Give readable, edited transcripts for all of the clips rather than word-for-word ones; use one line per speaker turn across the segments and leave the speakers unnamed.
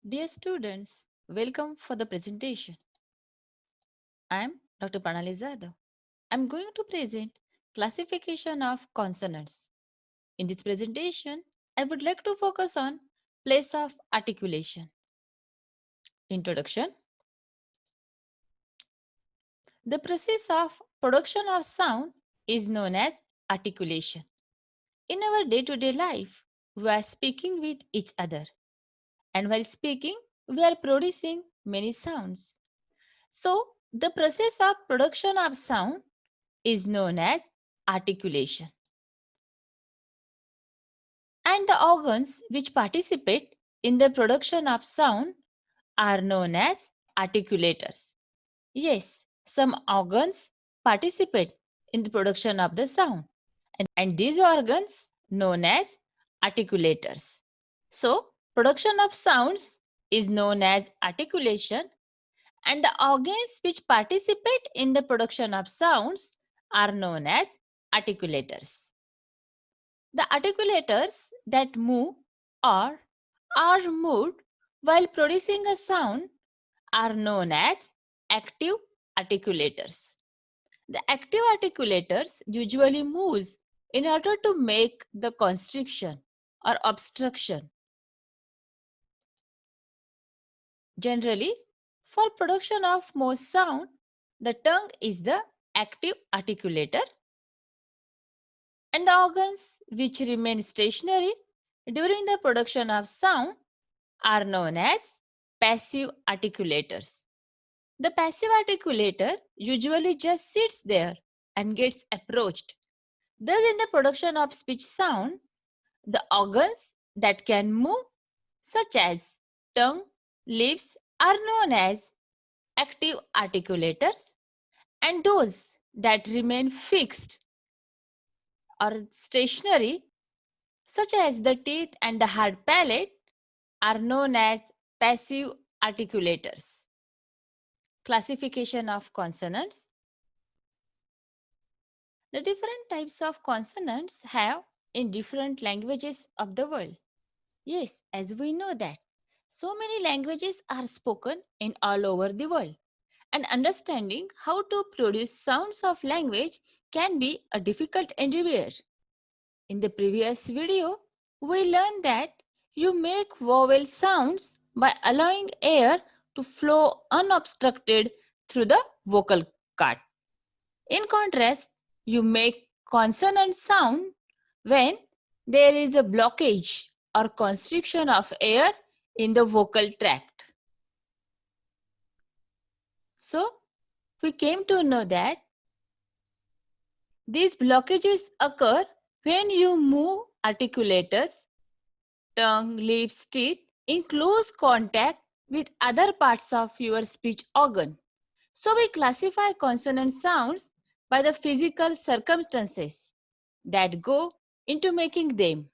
Dear students, welcome for the presentation. I am Dr. Pranali Zadav. I am going to present classification of consonants. In this presentation, I would like to focus on place of articulation. Introduction. The process of production of sound is known as articulation. In our day-to-day life, we are speaking with each other, and while speaking, we are producing many sounds. So, the process of production of sound is known as articulation. And the organs which participate in the production of sound are known as articulators. Yes, some organs participate in the production of the sound, and these organs known as articulators. So, production of sounds is known as articulation, and the organs which participate in the production of sounds are known as articulators. The articulators that move or are moved while producing a sound are known as active articulators. The active articulators usually moves in order to make the constriction or obstruction. Generally, for production of most sound, the tongue is the active articulator, and the organs which remain stationary during the production of sound are known as passive articulators. The passive articulator usually just sits there and gets approached. Thus, in the production of speech sound, the organs that can move, such as tongue, lips, are known as active articulators, and those that remain fixed or stationary, such as the teeth and the hard palate, are known as passive articulators. Classification of consonants. The different types of consonants have in different languages of the world. Yes, as we know that so many languages are spoken in all over the world, and understanding how to produce sounds of language can be a difficult endeavor. In the previous video, we learned that you make vowel sounds by allowing air to flow unobstructed through the vocal cord. In contrast, you make consonant sound when there is a blockage or constriction of air in the vocal tract. So, we came to know that these blockages occur when you move articulators, tongue, lips, teeth in close contact with other parts of your speech organ. So we classify consonant sounds by the physical circumstances that go into making them.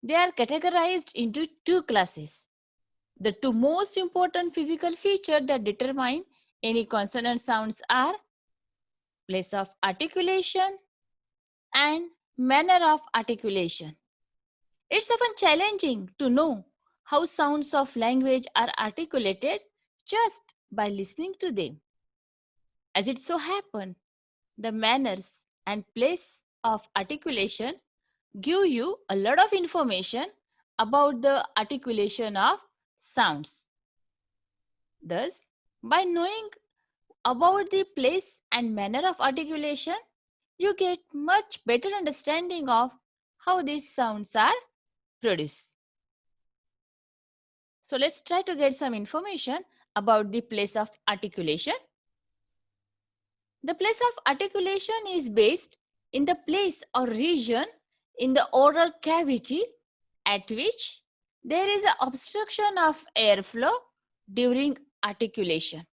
They are categorized into two classes. The two most important physical features that determine any consonant sounds are place of articulation and manner of articulation. It's often challenging to know how sounds of language are articulated just by listening to them. As it so happens, the manners and place of articulation give you a lot of information about the articulation of sounds. Thus, by knowing about the place and manner of articulation, you get much better understanding of how these sounds are produced. So let's try to get some information about the place of articulation. The place of articulation is based in the place or region in the oral cavity at which there is an obstruction of airflow during articulation.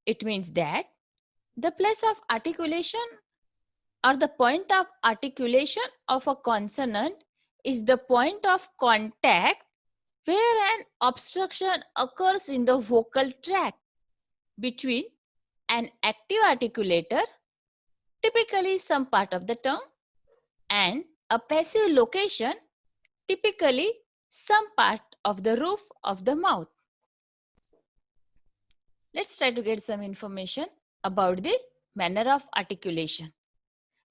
It means that the place of articulation or the point of articulation of a consonant is the point of contact where an obstruction occurs in the vocal tract between an active articulator, typically some part of the tongue, and a passive location, typically some part of the roof of the mouth. Let's try to get some information about the manner of articulation.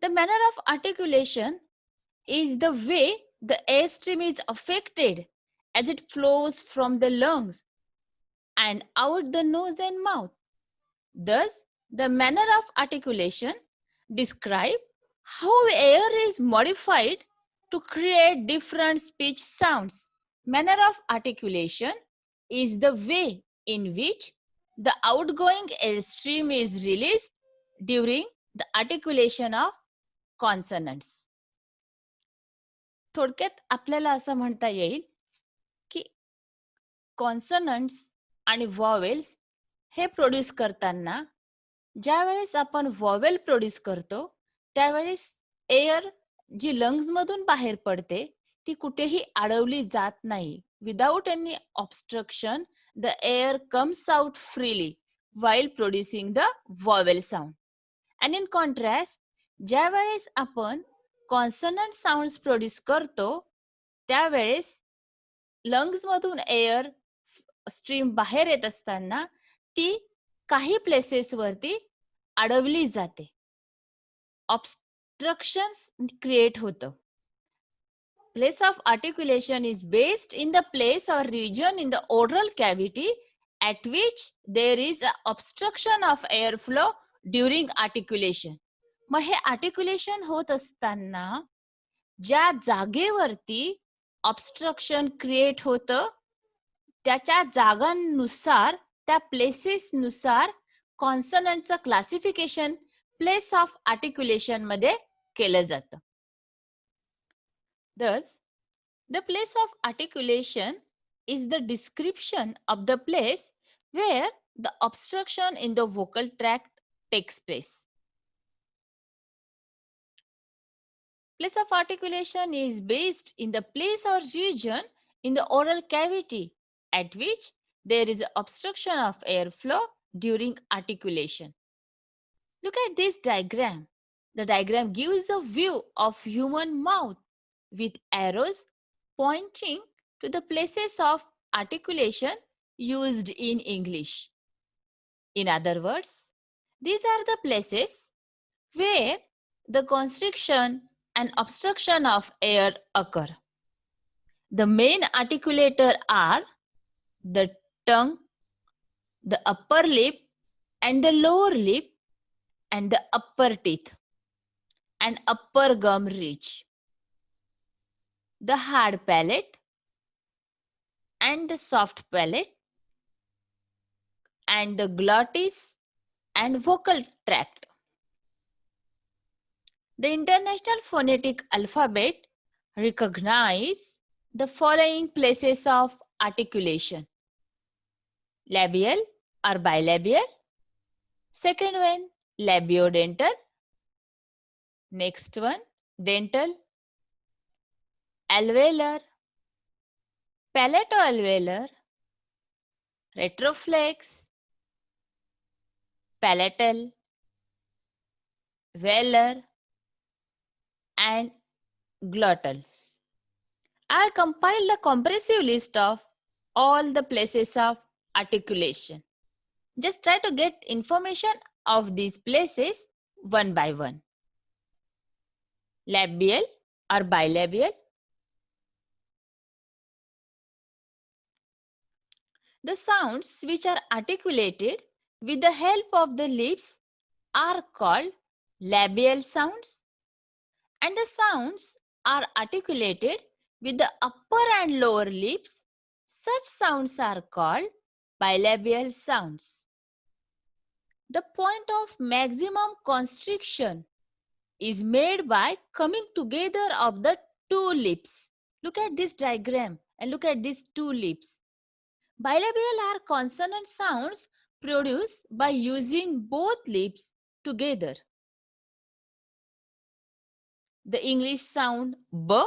The manner of articulation is the way the airstream is affected as it flows from the lungs and out the nose and mouth. Thus, the manner of articulation describe how air is modified to create different speech sounds. Manner of articulation is the way in which the outgoing airstream is released during the articulation of consonants. थोडक्यात आपल्याला असं म्हणता येईल की कॉन्सनंट्स आणि व्हॉवेल्स हे produce करताना ज्यावेळेस आपण व्हॉवेल प्रोड्यूस करतो त्यावेळेस एअर जी लंग्समधून बाहेर पडते ती कुठेही अडवली जात नाही. Without any obstruction the air comes out freely while producing the vowel sound. And in contrast, ज्यावेळेस आपण कॉन्सनंट साऊंड्स प्रोड्यूस करतो त्यावेळेस लंग्स मधून एअर स्ट्रीम बाहेर येत असताना ती काही प्लेसेस वरती अडवली जाते. ऑब्स्ट्रक्शन्स क्रिएट होतं. Place of articulation is based in the place or region in the oral cavity at which there is an obstruction of airflow during articulation. मग हे आर्टिक्युलेशन होत असताना ज्या जागेवरती ऑब्स्ट्रक्शन क्रिएट होतं त्याच्या जागांनुसार त्या प्लेसेसनुसार कॉन्सनंटचं क्लासिफिकेशन प्लेस ऑफ आर्टिक्युलेशन मध्ये केलं जातं. Thus, the place of articulation is the description of the place where the obstruction in the vocal tract takes place. Place of articulation is based in the place or region in the oral cavity at which there is an obstruction of airflow during articulation. Look at this diagram. The diagram gives a view of human mouth with arrows pointing to the places of articulation used in English. In other words, these are the places where the constriction and obstruction of air occur. The main articulator are the tongue, the upper lip and the lower lip and the upper teeth and upper gum ridge. The hard palate and the soft palate and the glottis and vocal tract. The International Phonetic Alphabet recognize the following places of articulation: labial or bilabial, second one labiodental, next one dental, alveolar, palatoalveolar, retroflex, palatal, velar, and glottal. I compiled a comprehensive list of all the places of articulation. Just try to get information of these places one by one. Labial or bilabial. The sounds which are articulated with the help of the lips are called labial sounds, and the sounds are articulated with the upper and lower lips. Such sounds are called bilabial sounds. The point of maximum constriction is made by coming together of the two lips. Look at this diagram and look at these two lips. Bilabial are consonant sounds produced by using both lips together. The English sound B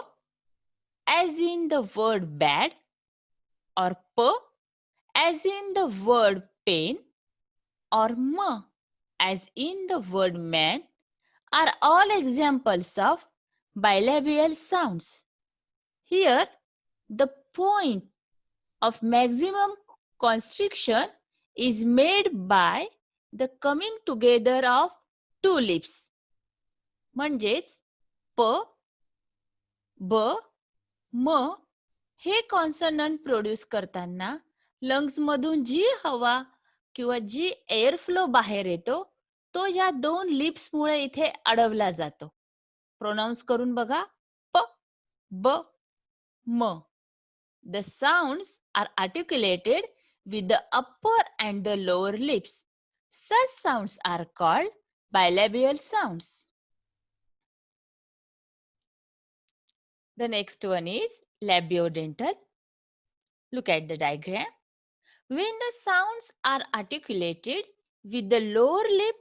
as in the word bad, or P as in the word pain, or M as in the word man are all examples of bilabial sounds. Here, the point of maximum constriction is made by the coming together of two lips. म्हणजेच प, ब, म हे consonant produce करताना lungs मधून जी हवा किंवा जी air flow बाहेर येतो तो या दोन लिप्स मुळे इथे अडवला जातो. प्रोनाउन्स करून बघा. प, ब, म. The sounds are articulated with the upper and the lower lips. Such sounds are called bilabial sounds. The next one is labiodental. Look at the diagram. When the sounds are articulated with the lower lip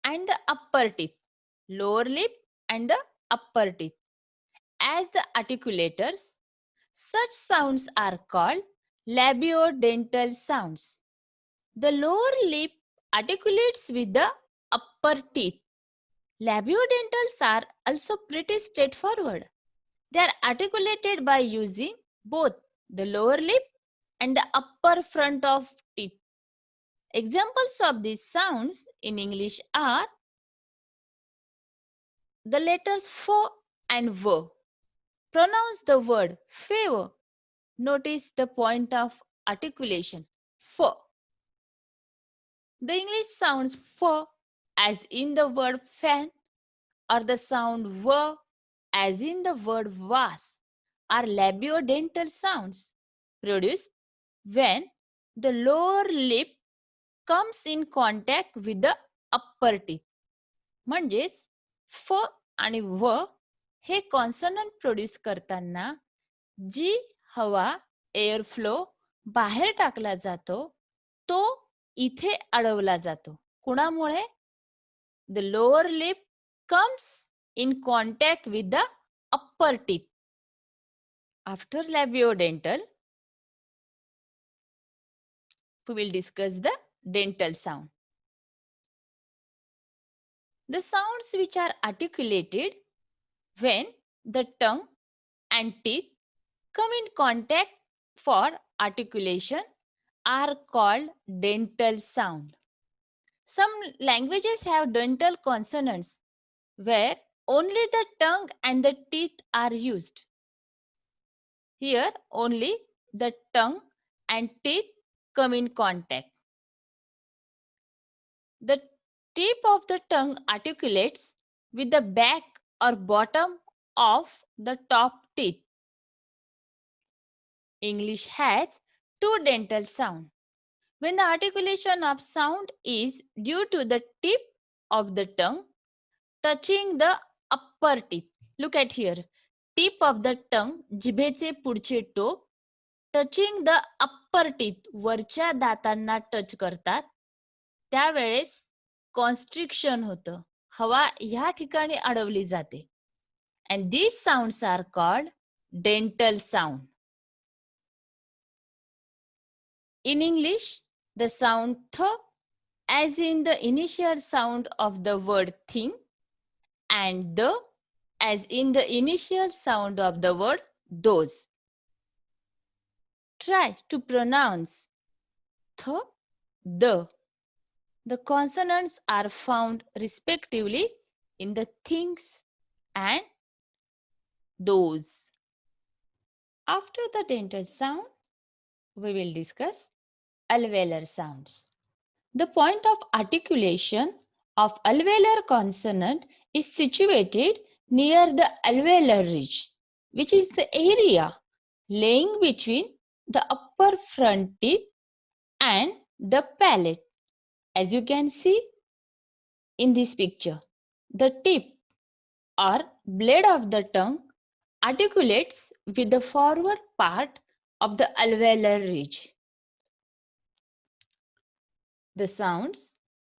and the upper teeth, lower lip and the upper teeth, as the articulators, such sounds are called labiodental sounds. The lower lip articulates with the upper teeth. Labiodentals are also pretty straightforward. They are articulated by using both the lower lip and the upper front of teeth. Examples of these sounds in English are the letters f and v. Pronounce the word favor. Notice the point of articulation, f. The English sounds f as in the word fan, or the sound v as in the word vas are labiodental sounds produced when the lower lip comes in contact with the upper teeth. म्हणजेच फ आणि व हे consonant produce करताना जी हवा air flow बाहेर टाकला जातो तो इथे अडवला जातो. कुणामुळे? The lower lip comes in contact with the upper teeth. After labiodental, we will discuss the dental sound. The sounds which are articulated when the tongue and teeth come in contact for articulation are called dental sound. Some languages have dental consonants where only the tongue and the teeth are used. Here only the tongue and teeth come in contact. The tip of the tongue articulates with the back or bottom of the top teeth. English has two dental sounds. When the articulation of sound is due to the tip of the tongue touching the upper teeth. Look at here. Tip of the tongue, जिभेचे पुढचे टोक, touching the upper teeth, वरच्या दातांना touch करतात, त्यावेळेस constriction होतं. हवा ह्या ठिकाणी अडवली जाते. And these sounds are called dental sound. In English, the sound th as in the initial sound of the word thing and the as in the initial sound of the word those. Try to pronounce th, the. The consonants are found respectively in the things and those. After the dental sound, we will discuss alveolar sounds. The point of articulation of alveolar consonant is situated near the alveolar ridge, which is the area laying between the upper front teeth and the palate. As you can see in this picture, the tip or blade of the tongue articulates with the forward part of the alveolar ridge. The sounds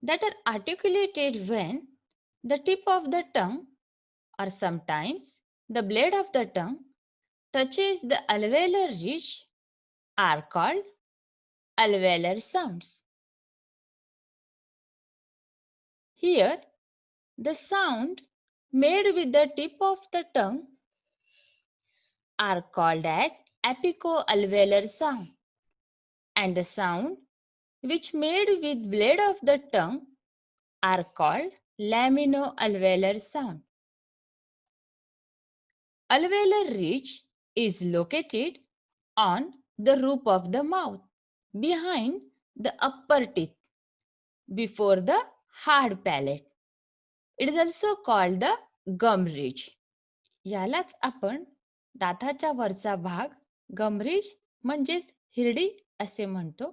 that are articulated when the tip of the tongue or sometimes the blade of the tongue touches the alveolar ridge are called alveolar sounds. Here, the sound made with the tip of the tongue are called as apico-alveolar sound. and the sound which made with blade of the tongue are called lamino-alveolar sound. Alveolar ridge is located on the roof of the mouth, behind the upper teeth, before the hard palate. It is also called the gum ridge. यालाच आपण दाताच्या वरचा भाग गम ridge म्हणजेच हिरडी असे म्हणतो.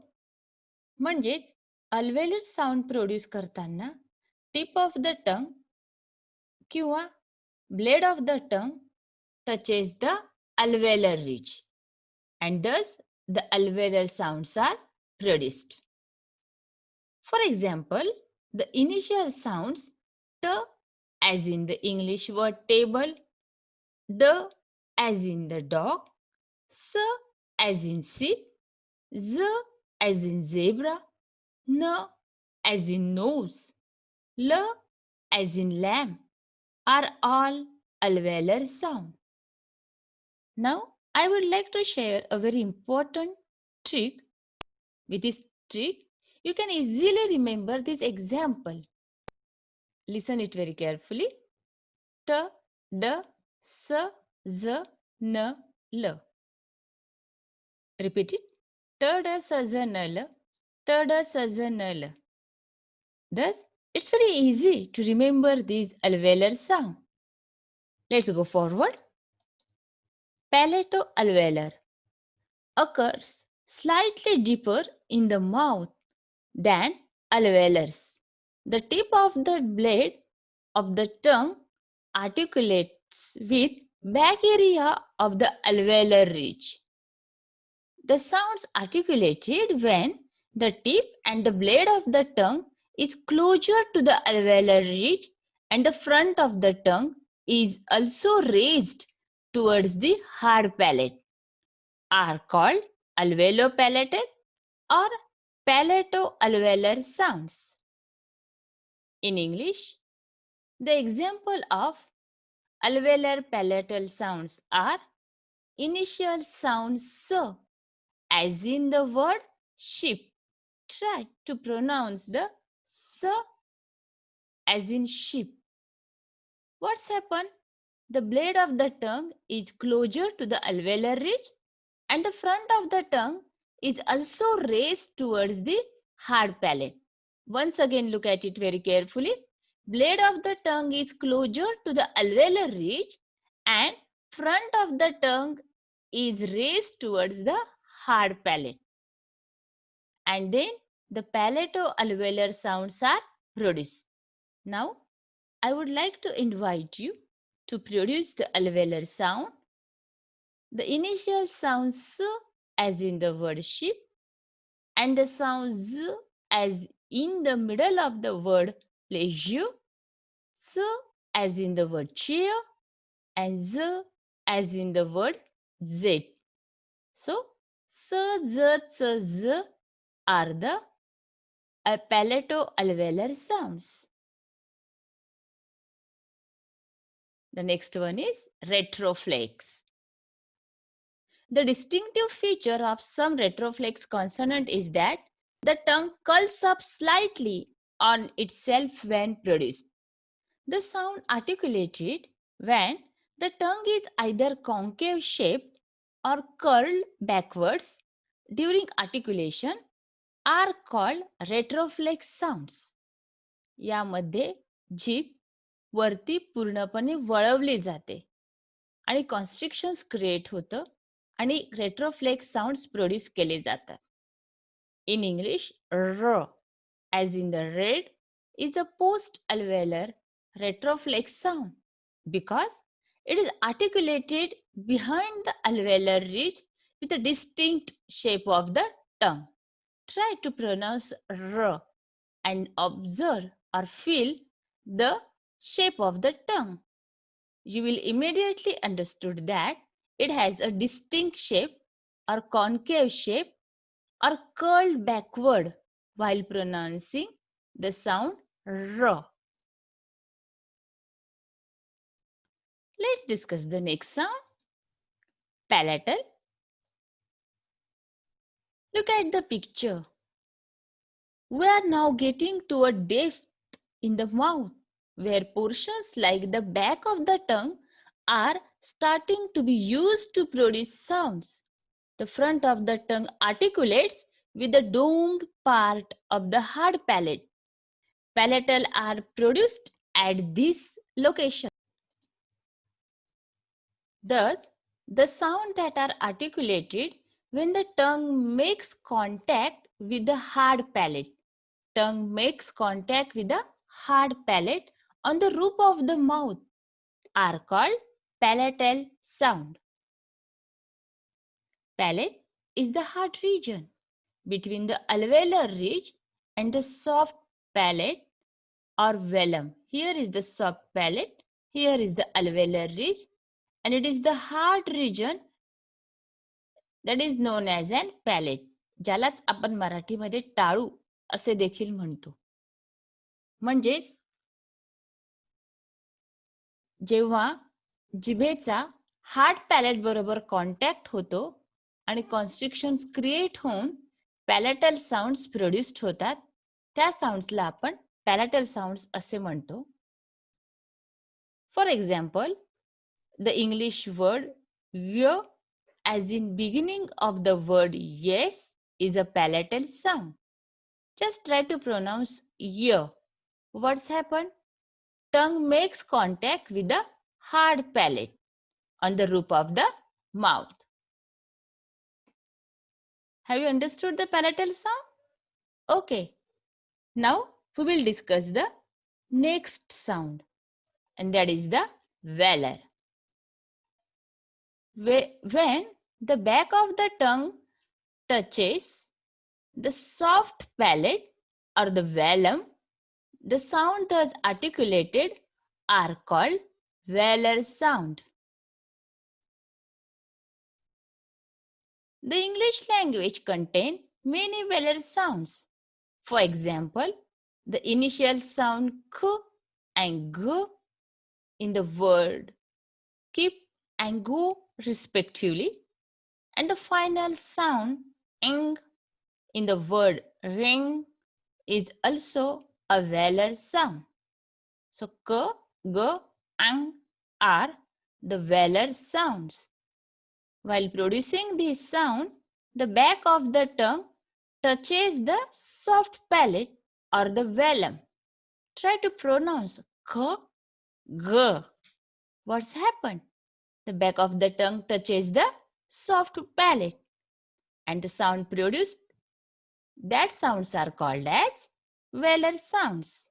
म्हणजेच alveolar sound produce करताना tip of the tongue किंवा blade of the tongue touches the alveolar ridge, and thus the alveolar sounds are produced. For example, the initial sounds t as in the English word table, d as in the dog, s as in sit, z as in zebra, n as in nose, l as in lamb are all alveolar sound. Now, I would like to share a very important trick. With this trick, you can easily remember this example. Listen it very carefully. T, D, S, Z, N, L. Repeat it. T, D, S, Z, N, L. T, D, S, Z, N, L. Thus, it's very easy to remember these alveolar sound. Let's go forward. Palato-alveolar occurs slightly deeper in the mouth than alveolars. The tip of the blade of the tongue articulates with back area of the alveolar ridge. The sounds articulated when the tip and the blade of the tongue is closer to the alveolar ridge and the front of the tongue is also raised towards the hard palate are called alveolopalatal or palato-alveolar sounds. In English, the example of alveolar palatal sounds are initial sounds s, as in the word sheep. Try to pronounce the s as in sheep. What's happened? The blade of the tongue is closer to the alveolar ridge and the front of the tongue is also raised towards the hard palate. Once again, look at it very carefully. Blade of the tongue is closer to the alveolar ridge and front of the tongue is raised towards the hard palate. And then the palato-alveolar sounds are produced. Now, I would like to invite you to produce the alveolar sound. The initial sound s as in the word sheep and the sound z as in the middle of the word pleasure, s as in the word chair, and z as in the word z. So, s, z, ts, z are the palato-alveolar sounds. The next one is retroflex. The distinctive feature of some retroflex consonant is that the tongue curls up slightly on itself when produced. The sound articulated when the tongue is either concave shaped or curled backwards during articulation are called retroflex sounds. यामध्ये जीभ वरती पूर्णपणे वळवली जाते आणि कॉन्स्ट्रिक्शन्स create होतं आणि रेट्रोफ्लेक्स sounds produce केले जातात. In English, r as in the red is a post-alveolar retroflex sound because it is articulated behind the alveolar ridge with a distinct shape of the tongue. Try to pronounce r and observe or feel the shape of the tongue. You will immediately understood that it has a distinct shape or concave shape or curled backward while pronouncing the sound r. Let's discuss the next sound, palatal. Look at the picture. We are now getting to a depth in the mouth where portions like the back of the tongue are starting to be used to produce sounds. The front of the tongue articulates with the domed part of the hard palate. Palatal are produced at this location. Thus, the sounds that are articulated when the tongue makes contact with the hard palate. Tongue makes contact with the hard palate on the roof of the mouth are called palatal sound. Palate is the hard region between the alveolar ridge and the soft palate or velum. Here is the soft palate, here is the alveolar ridge, and it is the hard region that is known as an palate, ज्यालाच आपण मराठीमध्ये टाळू असे देखील म्हणतो. म्हणजेच जेव्हा जिभेचा hard palette बरोबर contact होतो आणि कॉन्स्ट्रिक्शन्स क्रिएट होऊन पॅलेटल साऊंड्स प्रोड्युस्ड होतात, त्या साऊंड्सला आपण पॅलेटल साऊंड्स असे म्हणतो. For example, the English word य as in beginning of the word yes is a palatal sound. Just try to pronounce y. What's happened? Tongue makes contact with the hard palate on the roof of the mouth. Have you understood the palatal sound? Okay. Now we will discuss the next sound, and that is the velar. When the back of the tongue touches the soft palate or the velum, the sound thus articulated are called velar sound. The English language contains many velar sounds. For example, the initial sound k and g in the word keep and go respectively, and the final sound ing in the word ring is also a velar sound. So k, g, ang are the velar sounds. While producing this sound, the back of the tongue touches the soft palate or the velum. Try to pronounce k, g. What's happened? The back of the tongue touches the soft palate, and the sound produced, that sounds are called as velar sounds.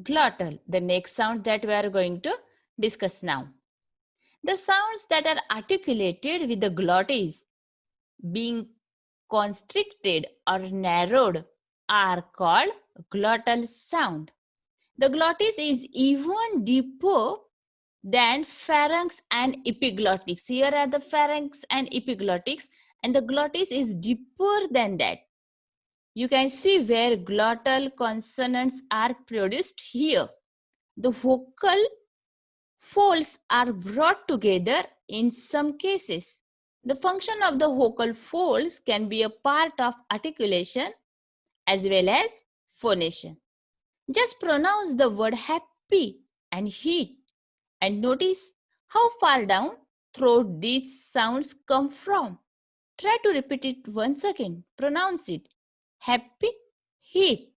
Glottal, the next sound that we are going to discuss now. The sounds that are articulated with the glottis being constricted or narrowed are called glottal sound. The glottis is even deeper than pharynx and epiglottis. Here are the pharynx and epiglottis, and the glottis is deeper than that. You can see where glottal consonants are produced here. The vocal folds are brought together in some cases. The function of the vocal folds can be a part of articulation as well as phonation. Just pronounce the word happy and heat and notice how far down throat these sounds come from. Try to repeat it once again. Pronounce it. Happy, heat.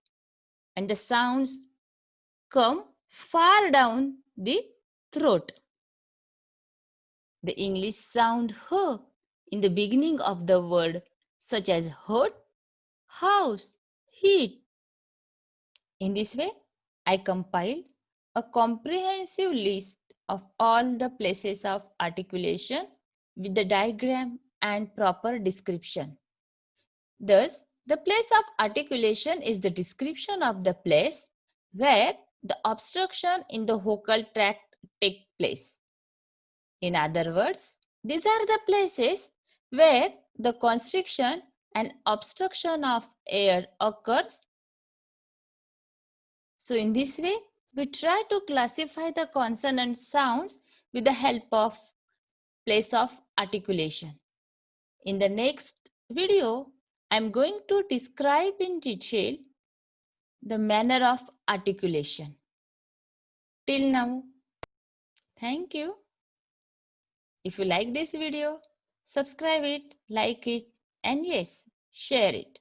And the sounds come far down the throat. The English sound h in the beginning of the word, such as hurt, house, heat. In this way, I compiled a comprehensive list of all the places of articulation with the diagram and proper description. Thus, the place of articulation is the description of the place where the obstruction in the vocal tract takes place. In other words, these are the places where the constriction and obstruction of air occurs. So in this way, we try to classify the consonant sounds with the help of place of articulation. In the next video, I'm going to describe in detail the manner of articulation. Till now, thank you. If you like this video, subscribe it, like it, and yes, share it.